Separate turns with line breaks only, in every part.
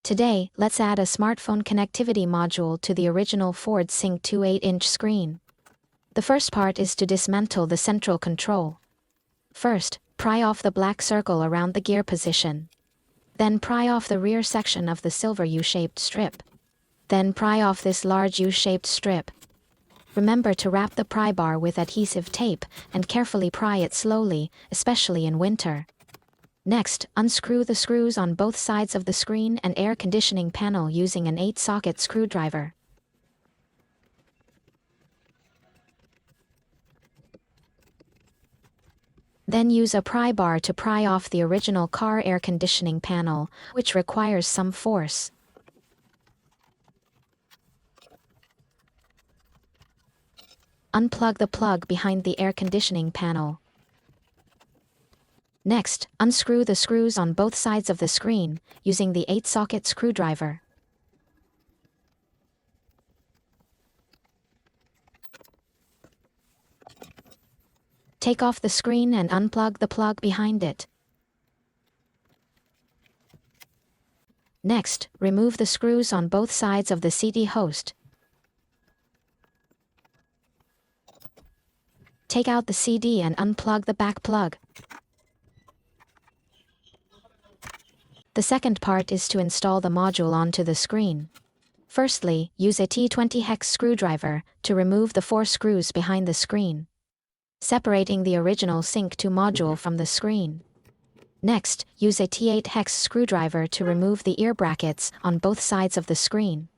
Today, let's add a smartphone connectivity module to the original Ford Sync 2.8-inch screen. The first part is to dismantle the central control. First, pry off the black circle around the gear position. Then pry off the rear section of the silver U-shaped strip. Then pry off this large U-shaped strip. Remember to wrap the pry bar with adhesive tape and carefully pry it slowly, especially in winter. Next, unscrew the screws on both sides of the screen and air conditioning panel using an 8-socket screwdriver. Then use a pry bar to pry off the original car air conditioning panel, which requires some force. Unplug the plug behind the air conditioning panel. Next, unscrew the screws on both sides of the screen, using the 8-socket screwdriver. Take off the screen and unplug the plug behind it. Next, remove the screws on both sides of the CD host. Take out the CD and unplug the back plug. The second part is to install the module onto the screen. Firstly, use a T20 hex screwdriver to remove the 4 screws behind the screen, separating the original Sync 2 module from the screen. Next, use a T8 hex screwdriver to remove the ear brackets on both sides of the screen.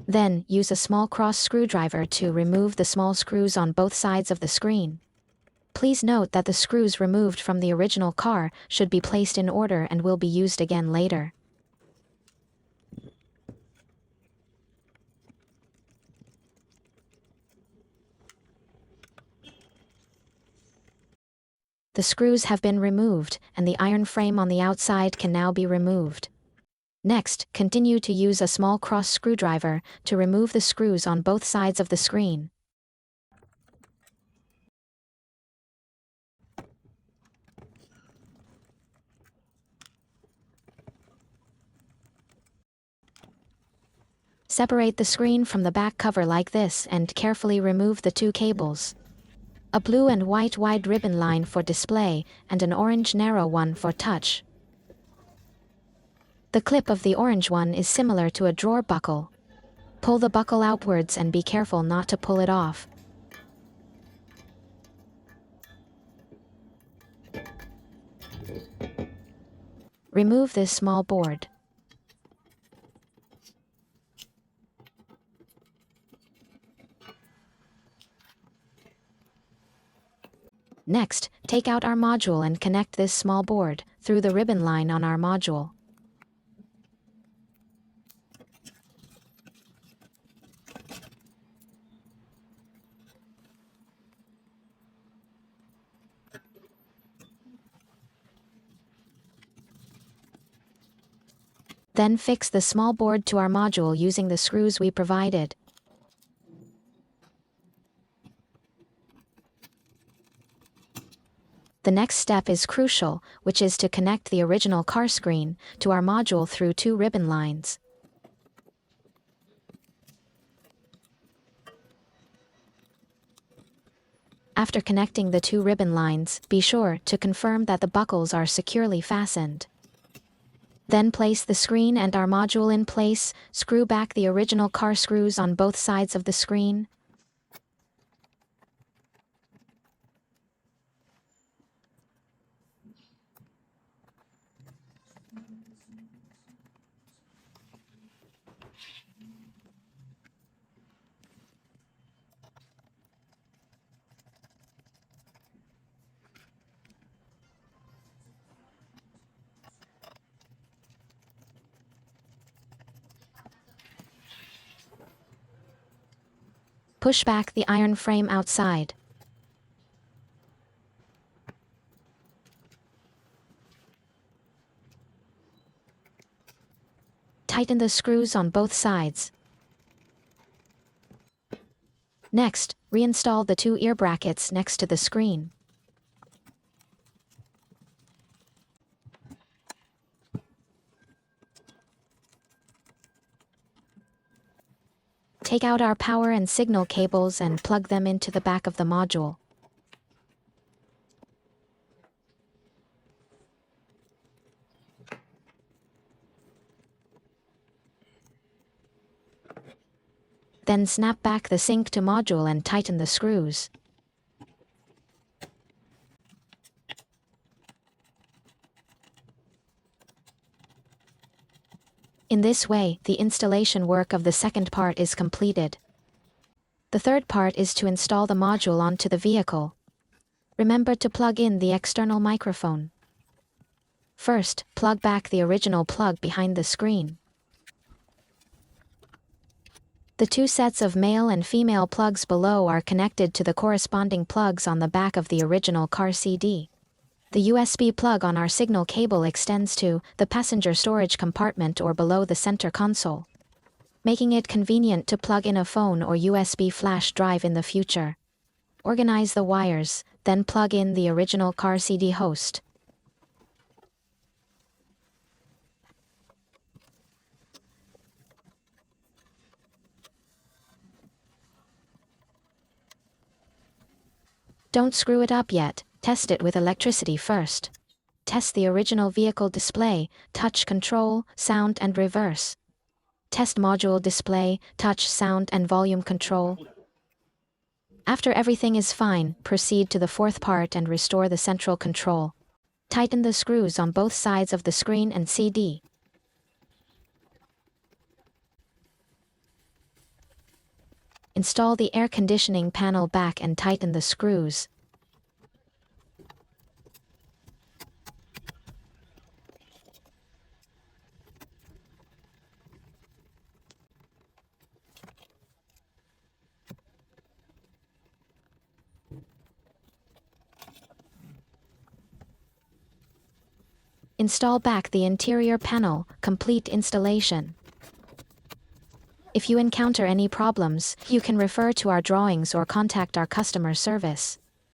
Then, use a small cross screwdriver to remove the small screws on both sides of the screen. Please note that the screws removed from the original car should be placed in order and will be used again later. The screws have been removed, and the iron frame on the outside can now be removed. Next, continue to use a small cross screwdriver to remove the screws on both sides of the screen. Separate the screen from the back cover like this and carefully remove the 2 cables. A blue and white wide ribbon line for display and an orange narrow one for touch. The clip of the orange one is similar to a drawer buckle. Pull the buckle outwards and be careful not to pull it off. Remove this small board. Next, take out our module and connect this small board through the ribbon line on our module. Then fix the small board to our module using the screws we provided. The next step is crucial, which is to connect the original car screen to our module through 2 ribbon lines. After connecting the 2 ribbon lines, be sure to confirm that the buckles are securely fastened. Then place the screen and our module in place, screw back the original car screws on both sides of the screen. Push back the iron frame outside. Tighten the screws on both sides. Next, reinstall the 2 ear brackets next to the screen. Take out our power and signal cables and plug them into the back of the module. Then snap back the sync to module and tighten the screws. In this way, the installation work of the second part is completed. The third part is to install the module onto the vehicle. Remember to plug in the external microphone. First, plug back the original plug behind the screen. The 2 sets of male and female plugs below are connected to the corresponding plugs on the back of the original car CD. The USB plug on our signal cable extends to the passenger storage compartment or below the center console, making it convenient to plug in a phone or USB flash drive in the future. Organize the wires, then plug in the original car CD host. Don't screw it up yet, test it with electricity first. Test the original vehicle display, touch control, sound and reverse. Test module display, touch sound and volume control. After everything is fine, proceed to the fourth part and restore the central control. Tighten the screws on both sides of the screen and CD. Install the air conditioning panel back and tighten the screws. Install back the interior panel, complete installation. If you encounter any problems, you can refer to our drawings or contact our customer service.